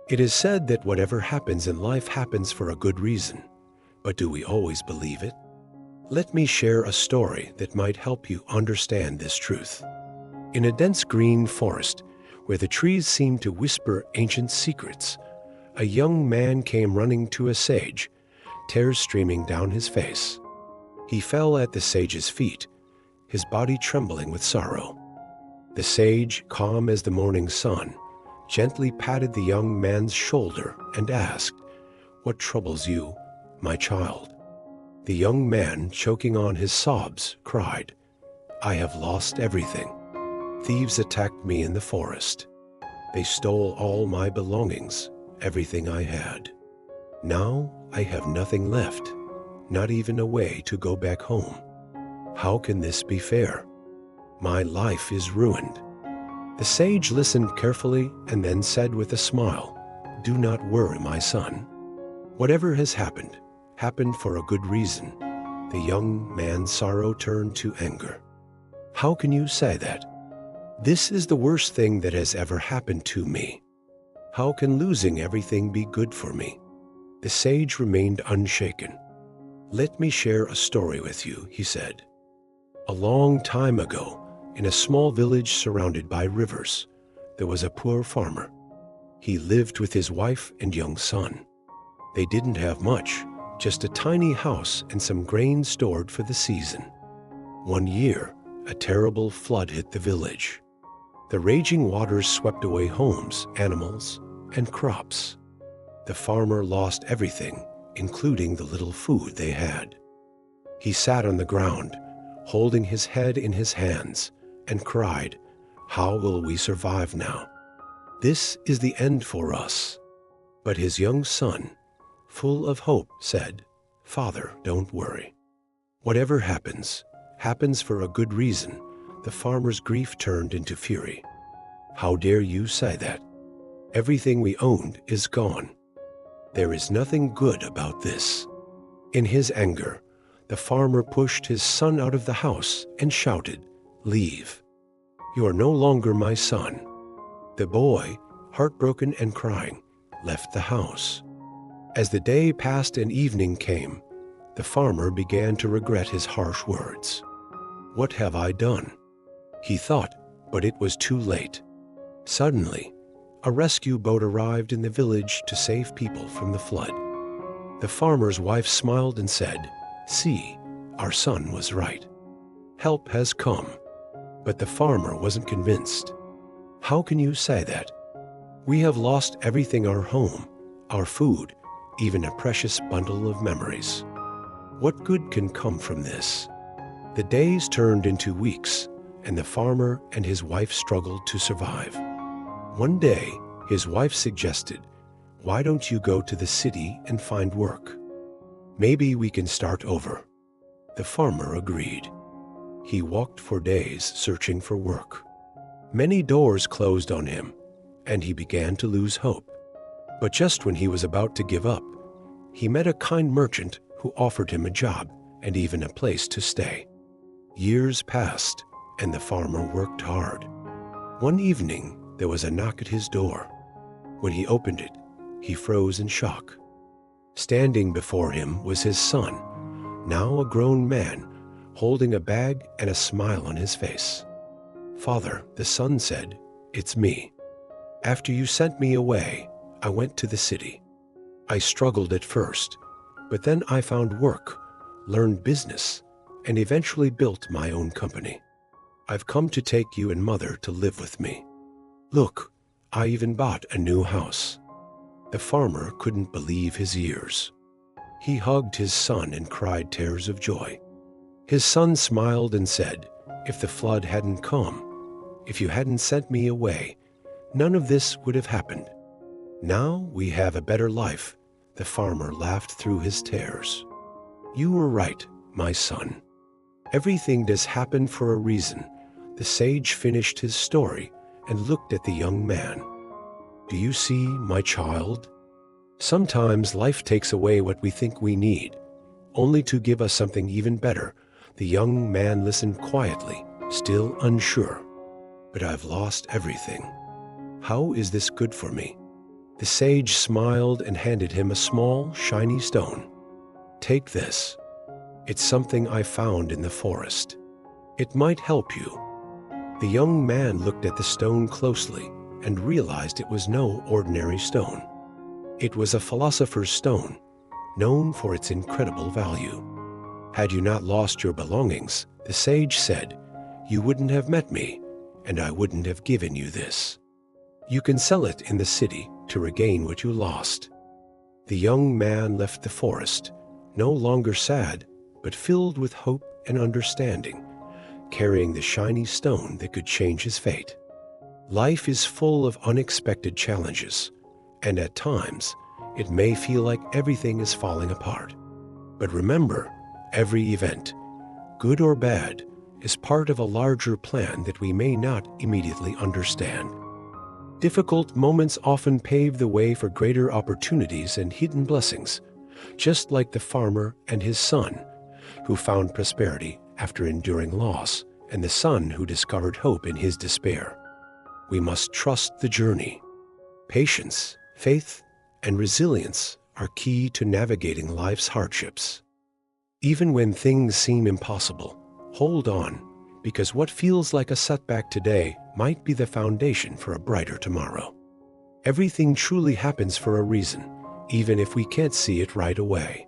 It is said that whatever happens in life happens for a good reason. But do we always believe it? Let me share a story that might help you understand this truth. In a dense green forest, where the trees seemed to whisper ancient secrets, a young man came running to a sage, tears streaming down his face. He fell at the sage's feet, his body trembling with sorrow. The sage, calm as the morning sun, gently patted the young man's shoulder and asked, "What troubles you, my child?" The young man, choking on his sobs, cried, "I have lost everything. Thieves attacked me in the forest. They stole all my belongings, everything I had. Now I have nothing left, not even a way to go back home. How can this be fair? My life is ruined." The sage listened carefully and then said with a smile, "Do not worry, my son. Whatever has happened for a good reason." The young man's sorrow turned to anger. "How can you say that? This is the worst thing that has ever happened to me. How can losing everything be good for me?" The sage remained unshaken. "Let me share a story with you," he said. "A long time ago, in a small village surrounded by rivers, there was a poor farmer. He lived with his wife and young son. They didn't have much, just a tiny house and some grain stored for the season. One year, a terrible flood hit the village. The raging waters swept away homes, animals, and crops. The farmer lost everything, including the little food they had. He sat on the ground, holding his head in his hands, and cried, 'How will we survive now? This is the end for us.' But his young son, full of hope, said, 'Father, don't worry. Whatever happens for a good reason.' The farmer's grief turned into fury. 'How dare you say that? Everything we owned is gone. There is nothing good about this.' In his anger, the farmer pushed his son out of the house and shouted, 'Leave. You are no longer my son.' The boy, heartbroken and crying, left the house. As the day passed and evening came, the farmer began to regret his harsh words. 'What have I done?' he thought, but it was too late. Suddenly, a rescue boat arrived in the village to save people from the flood. The farmer's wife smiled and said, 'See, our son was right. Help has come.' But the farmer wasn't convinced. 'How can you say that? We have lost everything: our home, our food, even a precious bundle of memories. What good can come from this?' The days turned into weeks, and the farmer and his wife struggled to survive. One day, his wife suggested, 'Why don't you go to the city and find work? Maybe we can start over.' The farmer agreed. He walked for days searching for work. Many doors closed on him, and he began to lose hope. But just when he was about to give up, he met a kind merchant who offered him a job and even a place to stay. Years passed, and the farmer worked hard. One evening, there was a knock at his door. When he opened it, he froze in shock. Standing before him was his son, now a grown man, holding a bag and a smile on his face. "Father," the son said, "it's me. After you sent me away, I went to the city. I struggled at first, but then I found work, learned business, and eventually built my own company. I've come to take you and Mother to live with me. Look, I even bought a new house." The farmer couldn't believe his ears. He hugged his son and cried tears of joy. His son smiled and said, "If the flood hadn't come, if you hadn't sent me away, none of this would have happened. Now we have a better life." The farmer laughed through his tears. "You were right, my son. Everything does happen for a reason." The sage finished his story and looked at the young man. "Do you see, my child? Sometimes life takes away what we think we need, only to give us something even better." The young man listened quietly, still unsure. "But I've lost everything. How is this good for me?" The sage smiled and handed him a small, shiny stone. "Take this. It's something I found in the forest. It might help you." The young man looked at the stone closely and realized it was no ordinary stone. It was a philosopher's stone, known for its incredible value. "Had you not lost your belongings," the sage said, "you wouldn't have met me, and I wouldn't have given you this. You can sell it in the city to regain what you lost." The young man left the forest, no longer sad, but filled with hope and understanding, carrying the shiny stone that could change his fate. Life is full of unexpected challenges, and at times, it may feel like everything is falling apart. But remember, every event, good or bad, is part of a larger plan that we may not immediately understand. Difficult moments often pave the way for greater opportunities and hidden blessings, just like the farmer and his son, who found prosperity after enduring loss, and the son who discovered hope in his despair. We must trust the journey. Patience, faith, and resilience are key to navigating life's hardships. Even when things seem impossible, hold on, because what feels like a setback today might be the foundation for a brighter tomorrow. Everything truly happens for a reason, even if we can't see it right away.